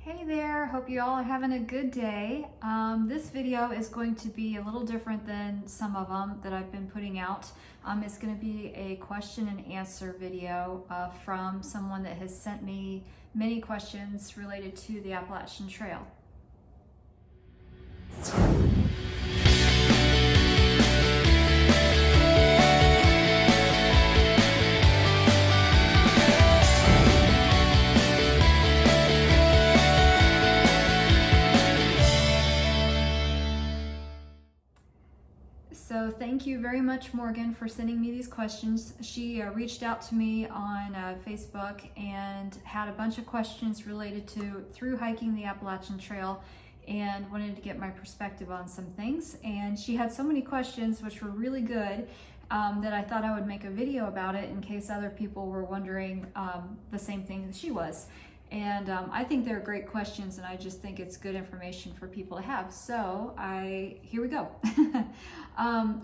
Hey there, hope you all are having a good day. This video is going to be a little different than some of them that I've been putting out. It's going to be a question and answer video from someone that has sent me many questions related to the Appalachian Trail. So thank you very much, Morgan, for sending me these questions. She reached out to me on Facebook and had a bunch of questions related to through hiking the Appalachian Trail and wanted to get my perspective on some things. And she had so many questions, which were really good, that I thought I would make a video about it in case other people were wondering the same thing that she was. And I think they're great questions, and I just think it's good information for people to have. So here we go.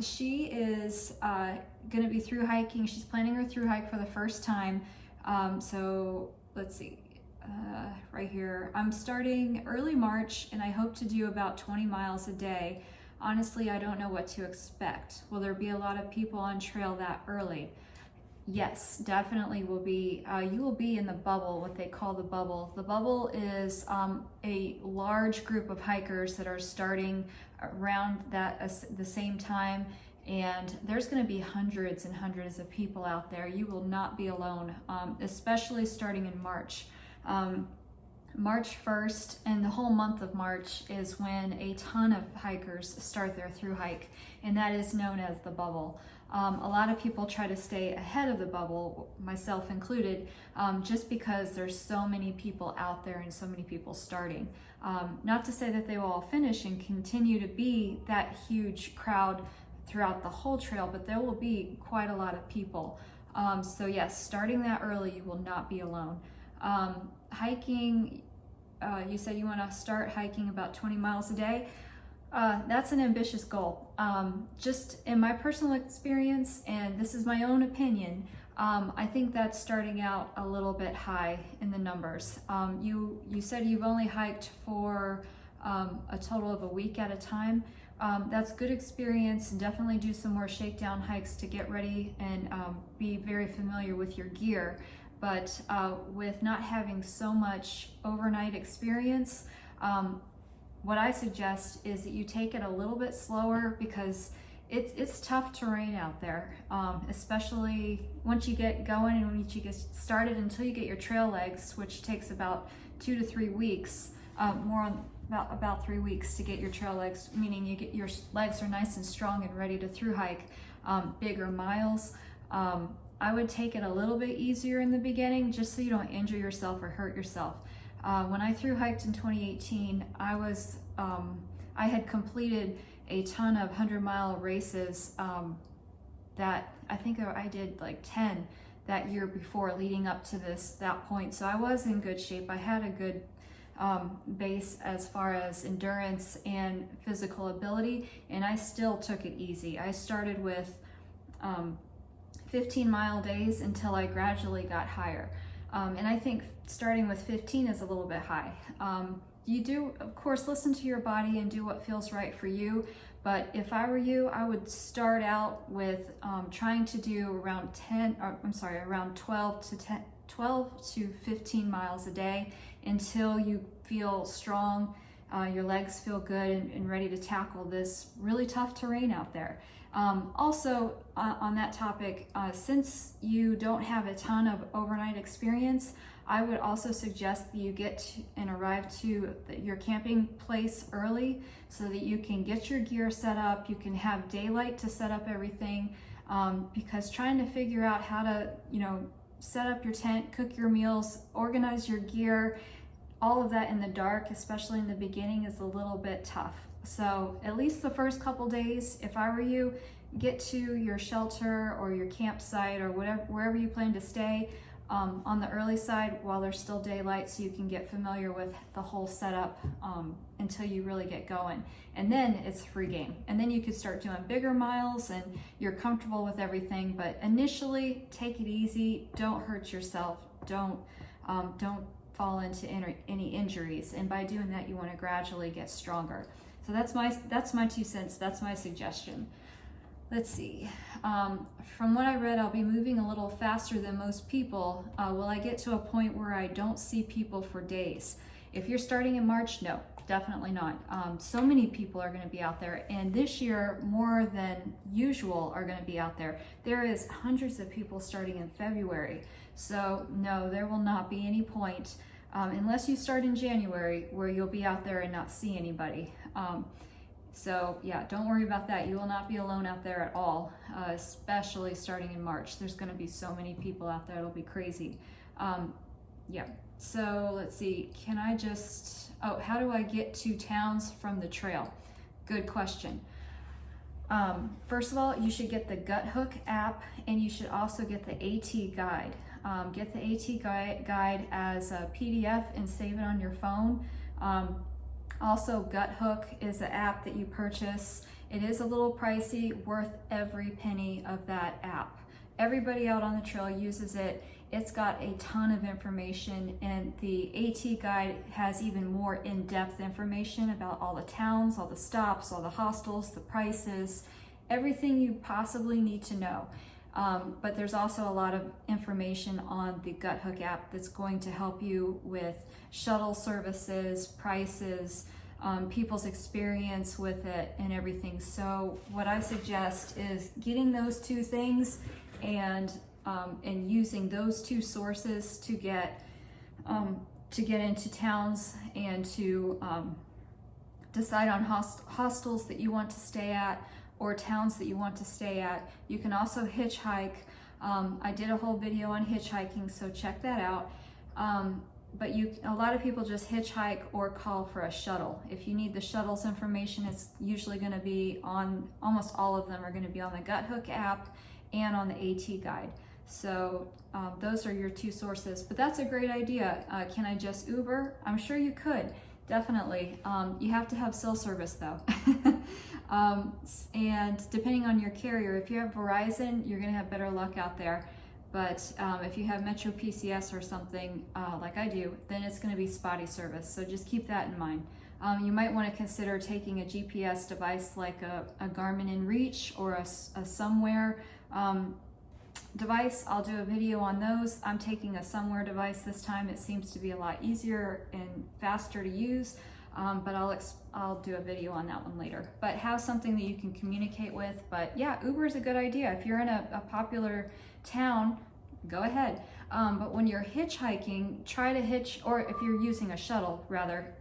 She is going to be through hiking. She's planning her through hike for the first time. So let's see, right here. I'm starting early March, and I hope to do about 20 miles a day. Honestly, I don't know what to expect. Will there be a lot of people on trail that early? Yes, definitely will be. You will be in the bubble, what they call the bubble. The bubble is a large group of hikers that are starting around the same time, and there's going to be hundreds and hundreds of people out there. You will not be alone, especially starting in March. March 1st and the whole month of March is when a ton of hikers start their through hike, and that is known as the bubble. A lot of people try to stay ahead of the bubble, myself included, just because there's so many people out there and so many people starting. Not to say that they will all finish and continue to be that huge crowd throughout the whole trail, but there will be quite a lot of people. So yes, starting that early, you will not be alone. Hiking, you said you want to start hiking about 20 miles a day. That's an ambitious goal. Just in my personal experience, and this is my own opinion, I think that's starting out a little bit high in the numbers. You said you've only hiked for a total of a week at a time. That's good experience, and definitely do some more shakedown hikes to get ready and be very familiar with your gear. But with not having so much overnight experience, what I suggest is that you take it a little bit slower, because it's tough terrain out there, especially once you get going and once you get started until you get your trail legs, which takes about 2 to 3 weeks, about 3 weeks to get your trail legs, meaning your legs are nice and strong and ready to through hike bigger miles. I would take it a little bit easier in the beginning, just so you don't injure yourself or hurt yourself. When I through hiked in 2018, I had completed a ton of 100-mile races that I think I did like 10 that year before, leading up to that point. So I was in good shape. I had a good base as far as endurance and physical ability, and I still took it easy. I started with 15-mile days until I gradually got higher. And I think starting with 15 is a little bit high. You do, of course, listen to your body and do what feels right for you. But if I were you, I would start out with trying to do around 12 to 15 miles a day until you feel strong, your legs feel good and ready to tackle this really tough terrain out there. Also, on that topic, since you don't have a ton of overnight experience, I would also suggest that you arrive to your camping place early, so that you can get your gear set up, you can have daylight to set up everything, because trying to figure out how to, set up your tent, cook your meals, organize your gear, all of that in the dark, especially in the beginning, is a little bit tough. So at least the first couple days, if I were you, get to your shelter or your campsite or wherever you plan to stay on the early side while there's still daylight, so you can get familiar with the whole setup until you really get going. And then it's free game. And then you could start doing bigger miles and you're comfortable with everything. But initially, take it easy. Don't hurt yourself. Don't fall into any injuries. And by doing that, you want to gradually get stronger. So that's my 2 cents. That's my suggestion. Let's see. From what I read, I'll be moving a little faster than most people. Will I get to a point where I don't see people for days? If you're starting in March, no, definitely not. So many people are going to be out there, and this year, more than usual, are going to be out there. There is hundreds of people starting in February. So no, there will not be any point, unless you start in January, where you'll be out there and not see anybody. So yeah, don't worry about that. You will not be alone out there at all, especially starting in March. There's going to be so many people out there, it'll be crazy. Yeah, so let's see, how do I get to towns from the trail? Good question. First of all, you should get the Gut Hook app, and you should also get the AT guide. Get the AT guide as a PDF and save it on your phone. Also, Gut Hook is an app that you purchase. It is a little pricey, worth every penny of that app. Everybody out on the trail uses it. It's got a ton of information, and the AT guide has even more in-depth information about all the towns, all the stops, all the hostels, the prices, everything you possibly need to know. But there's also a lot of information on the Gut Hook app that's going to help you with shuttle services, prices, people's experience with it, and everything. So what I suggest is getting those 2 things and using those 2 sources to get into towns and to decide on hostels that you want to stay at, or towns that you want to stay at. You can also hitchhike. I did a whole video on hitchhiking, so check that out. But a lot of people just hitchhike or call for a shuttle. If you need the shuttle's information, it's usually going to be on, almost all of them are going to be on the Gut Hook app and on the AT guide. So those are your 2 sources. But that's a great idea. Can I just Uber? I'm sure you could. Definitely. You have to have cell service though. And depending on your carrier, if you have Verizon, you're going to have better luck out there. But if you have Metro PCS or something like I do, then it's going to be spotty service. So just keep that in mind. You might want to consider taking a GPS device like a Garmin InReach or a Somewhere device. I'll do a video on those. I'm taking a Somewhere device this time. It seems to be a lot easier and faster to use, but I'll do a video on that one later. But have something that you can communicate with. But yeah, Uber is a good idea. If you're in a popular town, go ahead. But when you're hitchhiking, try to hitch, or if you're using a shuttle rather,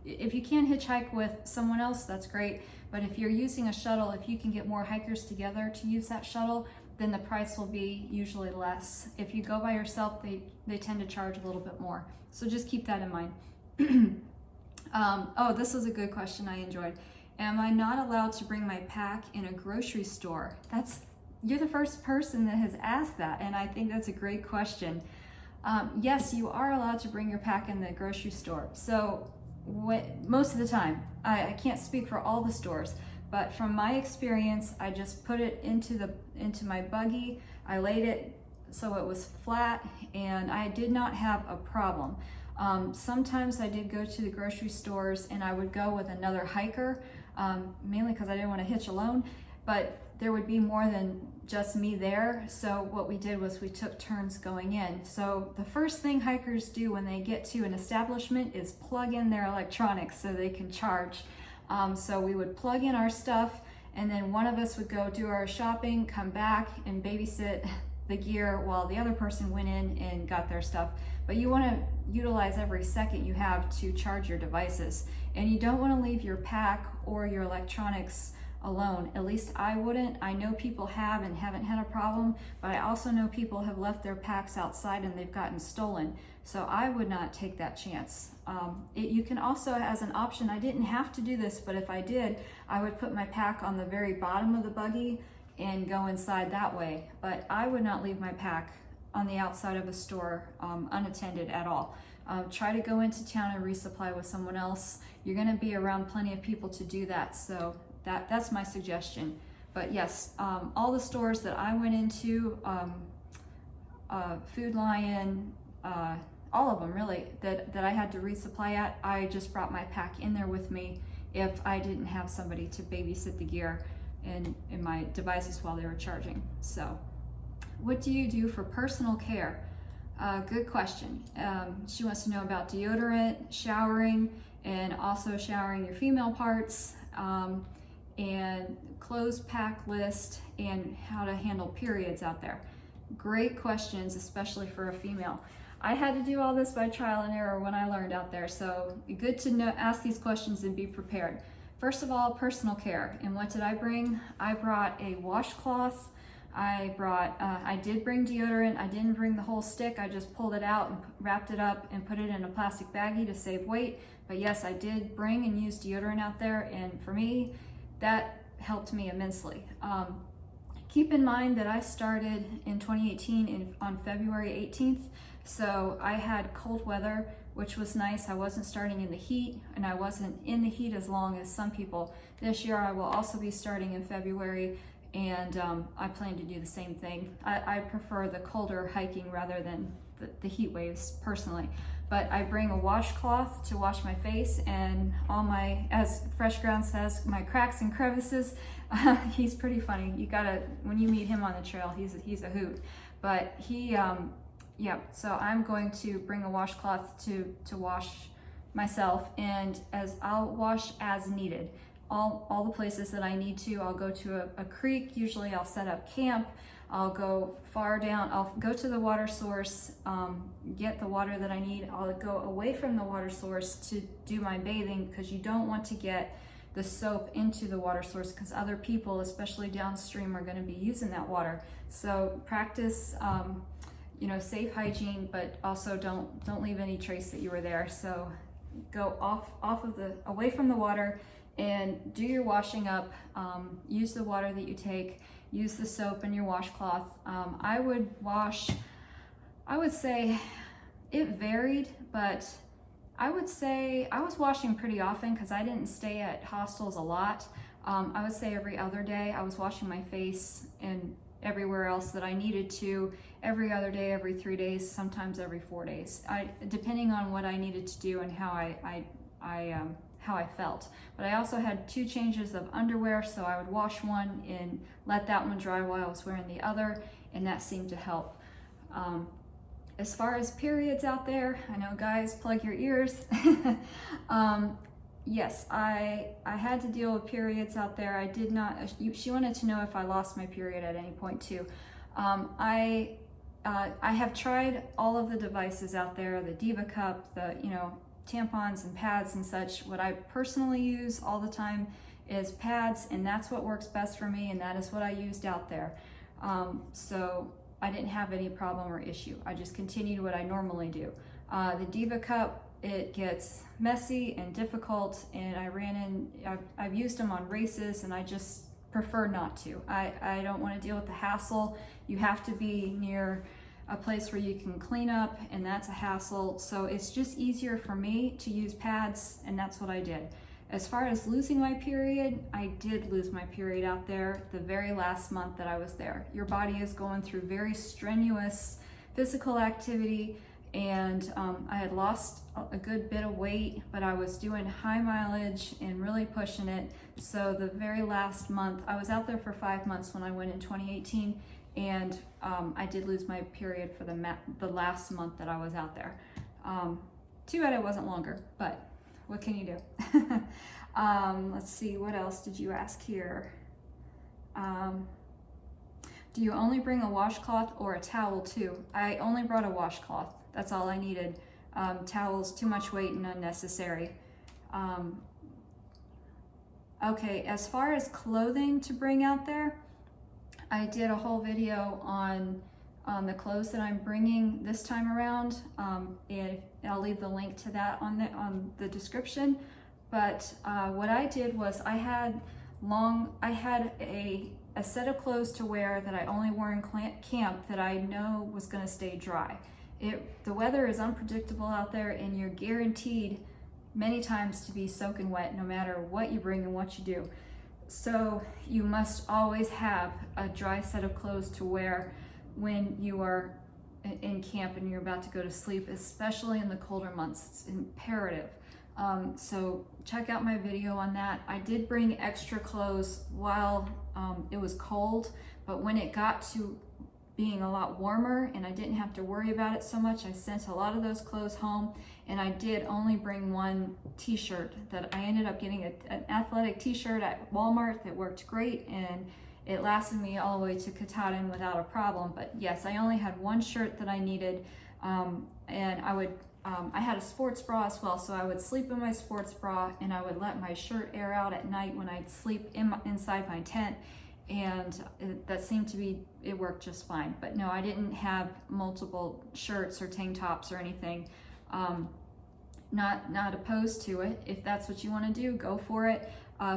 if you can hitchhike with someone else, that's great. But if you're using a shuttle, if you can get more hikers together to use that shuttle, then the price will be usually less. If you go by yourself, they tend to charge a little bit more. So just keep that in mind. Oh, this was a good question I enjoyed. Am I not allowed to bring my pack in a grocery store? You're the first person that has asked that, and I think that's a great question. Yes, you are allowed to bring your pack in the grocery store. So most of the time, I can't speak for all the stores, but from my experience, I just put it into my buggy. I laid it so it was flat, and I did not have a problem. Sometimes I did go to the grocery stores, and I would go with another hiker, mainly because I didn't want to hitch alone, but there would be more than just me there. So what we did was we took turns going in. So the first thing hikers do when they get to an establishment is plug in their electronics so they can charge. So we would plug in our stuff, and then one of us would go do our shopping, come back and babysit the gear while the other person went in and got their stuff. But you want to utilize every second you have to charge your devices, and you don't want to leave your pack or your electronics alone. At least I wouldn't. I know people have and haven't had a problem, but I also know people have left their packs outside and they've gotten stolen. So I would not take that chance. You can also, as an option, I didn't have to do this, but if I did, I would put my pack on the very bottom of the buggy and go inside that way. But I would not leave my pack on the outside of a store unattended at all. Try to go into town and resupply with someone else. You're going to be around plenty of people to do that, so that's my suggestion. But yes, all the stores that I went into, Food Lion, all of them really, that I had to resupply at, I just brought my pack in there with me if I didn't have somebody to babysit the gear and my devices while they were charging. So what do you do for personal care? Good question. She wants to know about deodorant, showering, and also showering your female parts, and clothes pack list, and how to handle periods out there. Great questions, especially for a female. I had to do all this by trial and error when I learned out there, so good to know, ask these questions and be prepared. First of all, personal care. And what did I bring? I brought a washcloth. I did bring deodorant. I didn't bring the whole stick. I just pulled it out and wrapped it up and put it in a plastic baggie to save weight. But yes, I did bring and use deodorant out there, and for me, that helped me immensely. Keep in mind that I started in 2018 on February 18th, so I had cold weather, which was nice. I wasn't starting in the heat, and I wasn't in the heat as long as some people. This year I will also be starting in February, and I plan to do the same thing. I prefer the colder hiking rather than the heat waves personally. But I bring a washcloth to wash my face and all my, as Fresh Ground says, my cracks and crevices. He's pretty funny. You gotta, when you meet him on the trail, he's a hoot. But he, yeah, so I'm going to bring a washcloth to wash myself, and I'll wash as needed. All the places that I need to, I'll go to a creek. Usually I'll set up camp. I'll go far down. I'll go to the water source, get the water that I need. I'll go away from the water source to do my bathing, because you don't want to get the soap into the water source, because other people, especially downstream, are going to be using that water. So practice, you know, safe hygiene, but also don't leave any trace that you were there. So go away from the water and do your washing up. Use the water that you take. Use the soap in your washcloth. I would say it varied, but I would say I was washing pretty often because I didn't stay at hostels a lot. I would say every other day I was washing my face, and everywhere else that I needed to, every other day, every 3 days, sometimes every 4 days, depending on what I needed to do and how I felt. But I also had 2 changes of underwear, so I would wash one and let that one dry while I was wearing the other, and that seemed to help. As far as periods out there, I know guys, plug your ears. Yes, I had to deal with periods out there. I did not, she wanted to know if I lost my period at any point too. I have tried all of the devices out there, the Diva Cup, the, you know, tampons and pads and such. What I personally use all the time is pads, and that's what works best for me, and that is what I used out there. So I didn't have any problem or issue. I just continued what I normally do. The Diva Cup, it gets messy and difficult, and I've used them on races, and I just prefer not to. I don't want to deal with the hassle. You have to be near a place where you can clean up, and that's a hassle. So it's just easier for me to use pads, and that's what I did. As far as losing my period, I did lose my period out there the very last month that I was there. Your body is going through very strenuous physical activity, and I had lost a good bit of weight, but I was doing high mileage and really pushing it. So the very last month, I was out there for 5 months when I went in 2018, and I did lose my period for the last month that I was out there. Too bad it wasn't longer, but what can you do? Let's see, what else did you ask here? Do you only bring a washcloth or a towel too? I only brought a washcloth. That's all I needed. Towels, too much weight and unnecessary. Okay, as far as clothing to bring out there, I did a whole video on the clothes that I'm bringing this time around, and I'll leave the link to that on the description. But what I did was I had a set of clothes to wear that I only wore in camp that I know was going to stay dry. The weather is unpredictable out there, and you're guaranteed many times to be soaking wet no matter what you bring and what you do. So you must always have a dry set of clothes to wear when you are in camp and you're about to go to sleep, especially in the colder months. It's imperative. So check out my video on that. I did bring extra clothes while it was cold, but when it got to being a lot warmer and I didn't have to worry about it so much, I sent a lot of those clothes home, and I did only bring one t-shirt that I ended up getting an athletic t-shirt at Walmart that worked great, and it lasted me all the way to Katahdin without a problem. But yes, I only had one shirt that I needed, and I had a sports bra as well, so I would sleep in my sports bra and I would let my shirt air out at night when I'd sleep inside my tent, and that seemed to be, it worked just fine. But no, I didn't have multiple shirts or tank tops or anything. Not opposed to it. If that's what you want to do, go for it.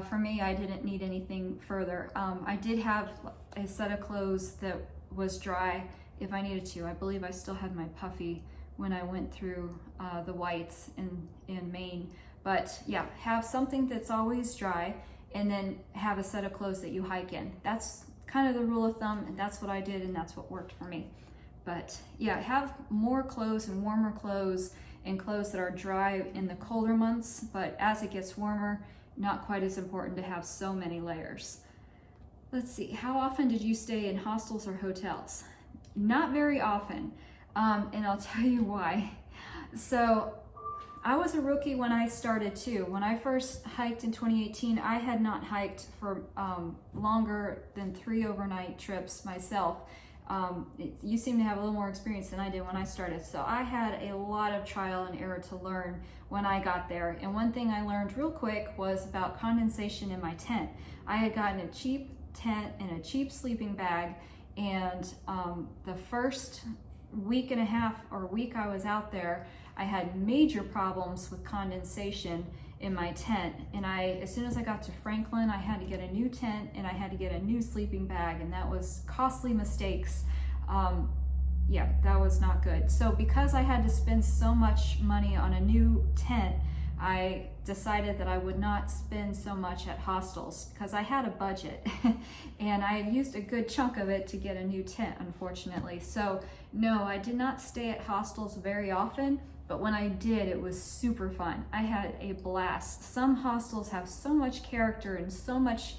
For me, I didn't need anything further. I did have a set of clothes that was dry if I needed to. I believe I still had my puffy when I went through the whites in Maine. But yeah, have something that's always dry, and then have a set of clothes that you hike in. That's kind of the rule of thumb, and that's what I did, and that's what worked for me. But yeah, have more clothes and warmer clothes and clothes that are dry in the colder months, but as it gets warmer, not quite as important to have so many layers. Let's see, how often did you stay in hostels or hotels? Not very often, and I'll tell you why. So I was a rookie when I started too. When I first hiked in 2018, I had not hiked for longer than 3 overnight trips myself. You seem to have a little more experience than I did when I started. So I had a lot of trial and error to learn when I got there. And one thing I learned real quick was about condensation in my tent. I had gotten a cheap tent and a cheap sleeping bag, and the first week and a half or week I was out there, I had major problems with condensation in my tent. And as soon as I got to Franklin, I had to get a new tent and I had to get a new sleeping bag, and that was costly mistakes. Yeah, that was not good. So because I had to spend so much money on a new tent, I decided that I would not spend so much at hostels because I had a budget and I had used a good chunk of it to get a new tent, unfortunately. So no, I did not stay at hostels very often, but when I did, it was super fun. I had a blast. Some hostels have so much character and so much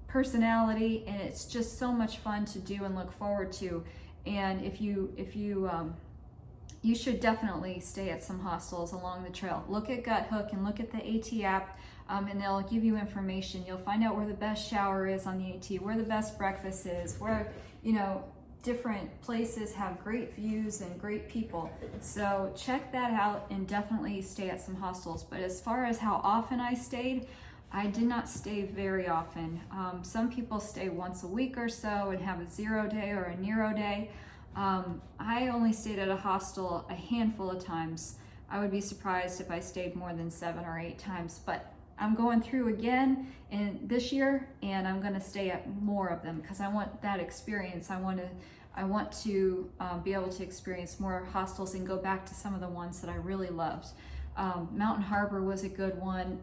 personality, and it's just so much fun to do and look forward to. And you should definitely stay at some hostels along the trail. Look at Gut Hook and look at the AT app, and they'll give you information. You'll find out where the best shower is on the AT, where the best breakfast is, where, different places have great views and great people. So check that out and definitely stay at some hostels. But as far as how often I stayed, I did not stay very often. Some people stay once a week or so and have a 0 day or a Nero day. I only stayed at a hostel a handful of times. I would be surprised if I stayed more than 7 or 8 times, but I'm going through again this year, and I'm going to stay at more of them because I want that experience. I want to be able to experience more hostels and go back to some of the ones that I really loved. Mountain Harbor was a good one.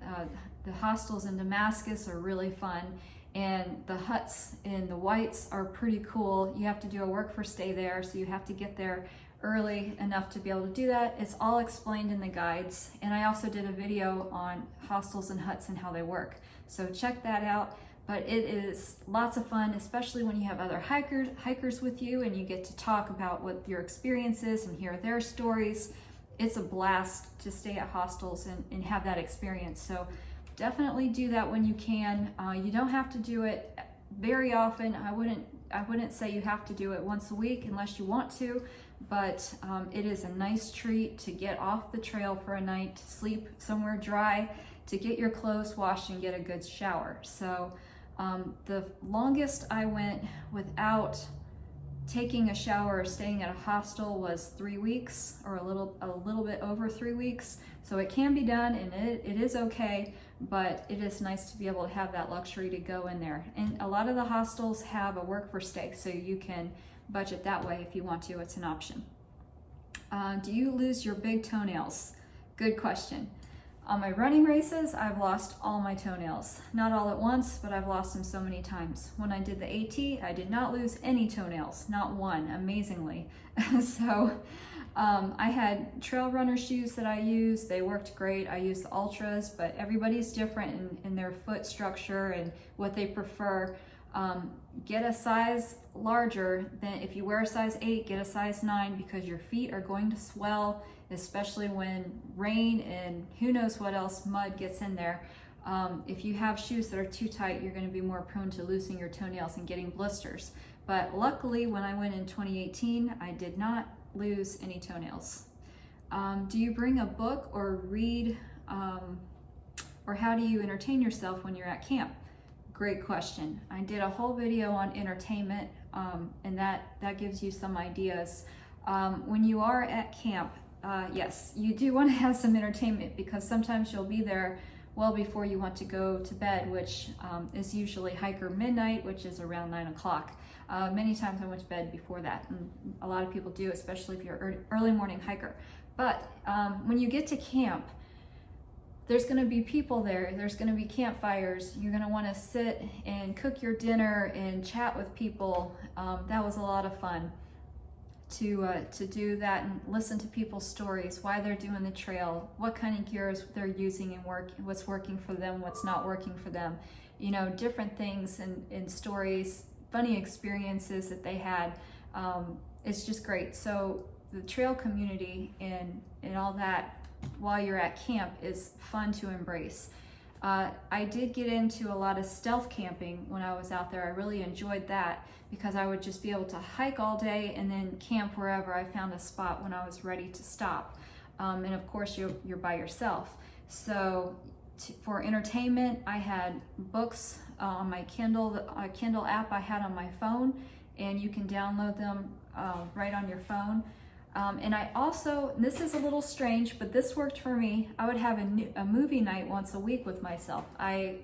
The hostels in Damascus are really fun, and the huts in the Whites are pretty cool. You have to do a work for stay there, so you have to get there early enough to be able to do that. It's all explained in the guides, and I also did a video on hostels and huts and how they work, so check that out. But it is lots of fun, especially when you have other hikers with you and you get to talk about what your experience is and hear their stories. It's a blast to stay at hostels and have that experience. So definitely do that when you can. You don't have to do it very often. I wouldn't say you have to do it once a week unless you want to, but it is a nice treat to get off the trail for a night, to sleep somewhere dry, to get your clothes washed and get a good shower. So the longest I went without taking a shower or staying at a hostel was 3 weeks, or a little bit over 3 weeks. So it can be done, and it is okay, but it is nice to be able to have that luxury to go in there. And a lot of the hostels have a work for stay, so you can budget that way if you want to. It's an option. Do you lose your big toenails? Good question. On my running races, I've lost all my toenails. Not all at once, but I've lost them so many times. When I did the AT, I did not lose any toenails, not one, amazingly. So I had trail runner shoes that I used. They worked great. I used the Ultras, but everybody's different in their foot structure and what they prefer. Get a size larger than if you wear a size 8, get a size 9 because your feet are going to swell, especially when rain and who knows what else, mud gets in there. If you have shoes that are too tight, you're going to be more prone to losing your toenails and getting blisters. But luckily, when I went in 2018, I did not lose any toenails. Do you bring a book or read, or how do you entertain yourself when you're at camp? Great question. I did a whole video on entertainment, and that gives you some ideas. When you are at camp, yes, you do want to have some entertainment because sometimes you'll be there well before you want to go to bed, which is usually hiker midnight, which is around 9 o'clock. Many times I went to bed before that, and a lot of people do, especially if you're an early morning hiker. But when you get to camp, there's going to be people there, there's going to be campfires, you're going to want to sit and cook your dinner and chat with people. That was a lot of fun to do that and listen to people's stories, why they're doing the trail, what kind of gears they're using and what's working for them, what's not working for them, you know, different things and stories, funny experiences that they had. It's just great. So the trail community and all that while you're at camp is fun to embrace. I did get into a lot of stealth camping when I was out there. I really enjoyed that because I would just be able to hike all day and then camp wherever I found a spot when I was ready to stop. And of course you're by yourself. So for entertainment, I had books on my Kindle, the Kindle app I had on my phone, and you can download them right on your phone. And I also, this is a little strange, but this worked for me. I would have a movie night once a week with myself. I'm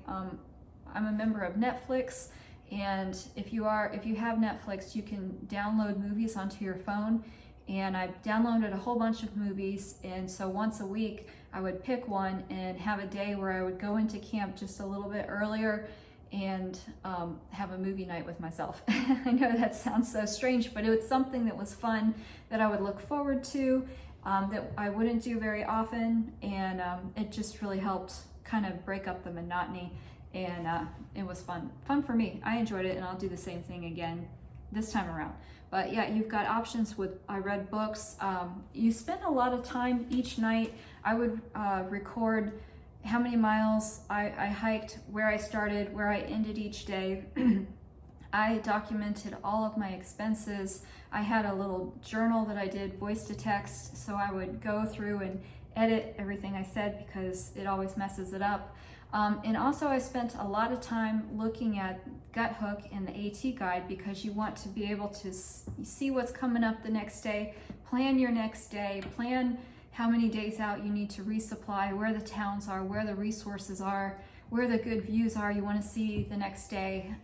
a member of Netflix, and if you have Netflix, you can download movies onto your phone. And I downloaded a whole bunch of movies, and so once a week I would pick one and have a day where I would go into camp just a little bit earlier and have a movie night with myself. I know that sounds so strange, but it was something that was fun that I would look forward to, that I wouldn't do very often, and it just really helped kind of break up the monotony, and it was fun for me. I enjoyed it, and I'll do the same thing again this time around. But yeah, you've got options with, I read books. You spend a lot of time each night. I would record how many miles I hiked, where I started, where I ended each day. I documented all of my expenses. I had a little journal that I did voice to text, so I would go through and edit everything I said because it always messes it up. And also I spent a lot of time looking at Gut Hook and the AT guide because you want to be able to see what's coming up the next day, plan your next day, plan how many days out you need to resupply, where the towns are, where the resources are, where the good views are you want to see the next day.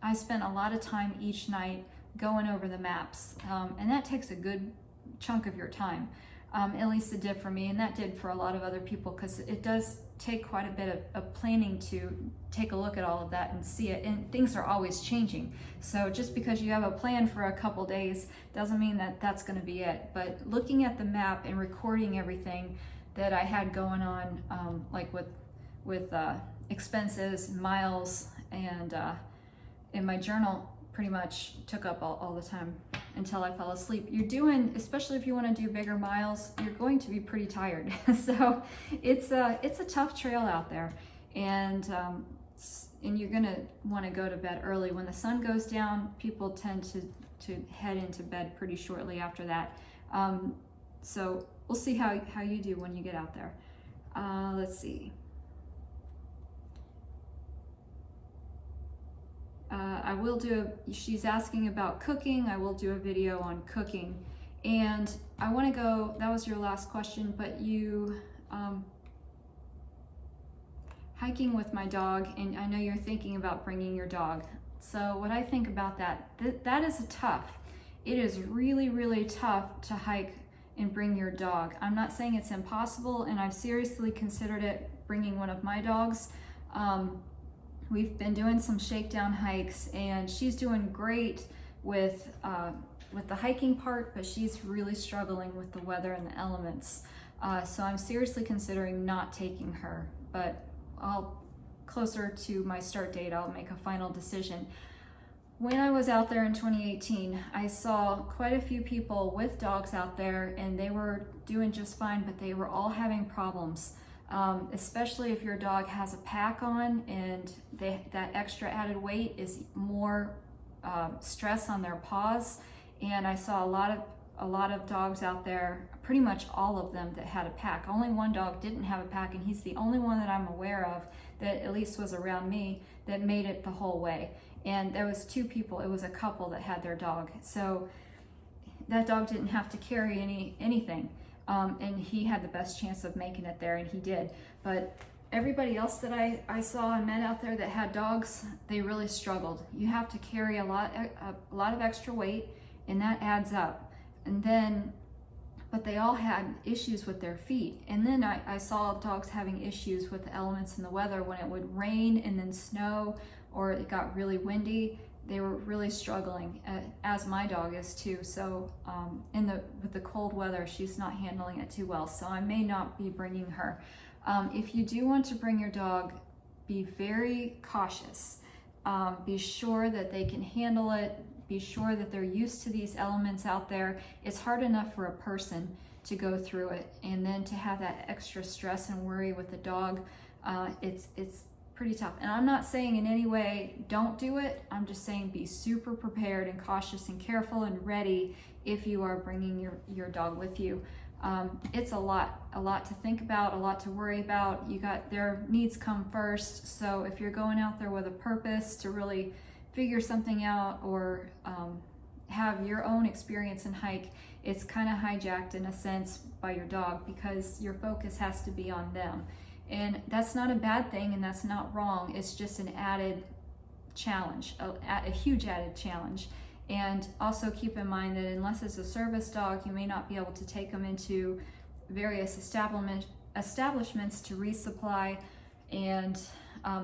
I spent a lot of time each night going over the maps, and that takes a good chunk of your time. At least it did for me, and that did for a lot of other people, because it does take quite a bit of planning to take a look at all of that and see it, and things are always changing. So just because you have a plan for a couple days doesn't mean that that's going to be it. But looking at the map and recording everything that I had going on, like with expenses, miles, and in my journal, pretty much took up all the time until I fell asleep. You're doing, especially if you want to do bigger miles, you're going to be pretty tired. So it's a tough trail out there, and you're gonna want to go to bed early. When the sun goes down, people tend to head into bed pretty shortly after that. So we'll see how you do when you get out there. Let's see. I will do, she's asking about cooking. I will do a video on cooking. And I want to go, that was your last question, but you, hiking with my dog, and I know you're thinking about bringing your dog. So what I think about that is tough. It is really, really tough to hike and bring your dog. I'm not saying it's impossible, and I've seriously considered it bringing one of my dogs. We've been doing some shakedown hikes, and she's doing great with the hiking part, but she's really struggling with the weather and the elements. So I'm seriously considering not taking her, but closer to my start date, I'll make a final decision. When I was out there in 2018, I saw quite a few people with dogs out there, and they were doing just fine, but they were all having problems. Especially if your dog has a pack on, and that extra added weight is more stress on their paws. And I saw a lot of dogs out there, pretty much all of them, that had a pack. Only one dog didn't have a pack, and he's the only one that I'm aware of that at least was around me that made it the whole way. And there was two people, it was a couple that had their dog. So that dog didn't have to carry anything. And he had the best chance of making it there, and he did. But everybody else that I saw and met out there that had dogs, they really struggled. You have to carry a lot of extra weight, and that adds up. And then, but they all had issues with their feet. And then I saw dogs having issues with the elements and the weather. When it would rain and then snow, or it got really windy, they were really struggling, as my dog is too. So with the cold weather, she's not handling it too well. So I may not be bringing her. If you do want to bring your dog, be very cautious. Be sure that they can handle it. Be sure that they're used to these elements out there. It's hard enough for a person to go through it, and then to have that extra stress and worry with the dog, it's pretty tough. And I'm not saying in any way don't do it. I'm just saying be super prepared and cautious and careful and ready if you are bringing your dog with you. It's a lot to think about, a lot to worry about. Their needs come first. So if you're going out there with a purpose to really figure something out, or have your own experience and hike, it's kind of hijacked in a sense by your dog, because your focus has to be on them. And that's not a bad thing, and that's not wrong. It's just an added challenge, a huge added challenge. And also keep in mind that unless it's a service dog, you may not be able to take them into various establishments to resupply. And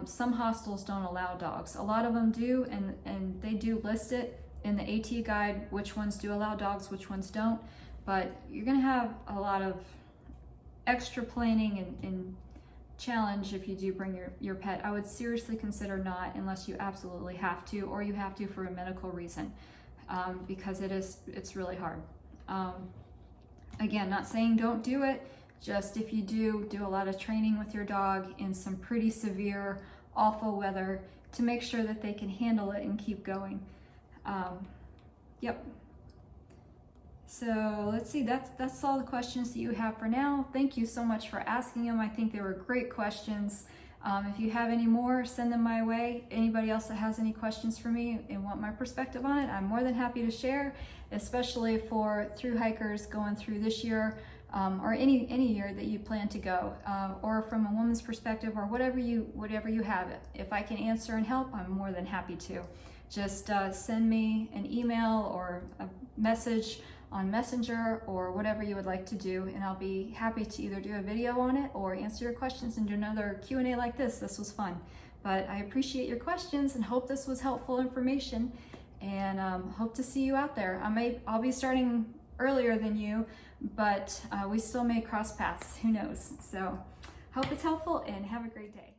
some hostels don't allow dogs. A lot of them do, and they do list it in the AT guide, which ones do allow dogs, which ones don't. But you're gonna have a lot of extra planning and challenge if you do bring your pet. I would seriously consider not, unless you absolutely have to, or you have to for a medical reason, because it's really hard. Again, not saying don't do it, just if you do a lot of training with your dog in some pretty severe, awful weather, to make sure that they can handle it and keep going. Yep. So let's see, that's all the questions that you have for now. Thank you so much for asking them. I think they were great questions. If you have any more, send them my way. Anybody else that has any questions for me and want my perspective on it, I'm more than happy to share, especially for thru hikers going through this year, or any year that you plan to go, or from a woman's perspective, or whatever you have. If I can answer and help, I'm more than happy to. Just send me an email or a message on Messenger, or whatever you would like to do, and I'll be happy to either do a video on it or answer your questions and do another Q&A like this. This was fun. But I appreciate your questions and hope this was helpful information, and hope to see you out there. I'll be starting earlier than you, but we still may cross paths, who knows. So hope it's helpful, and have a great day.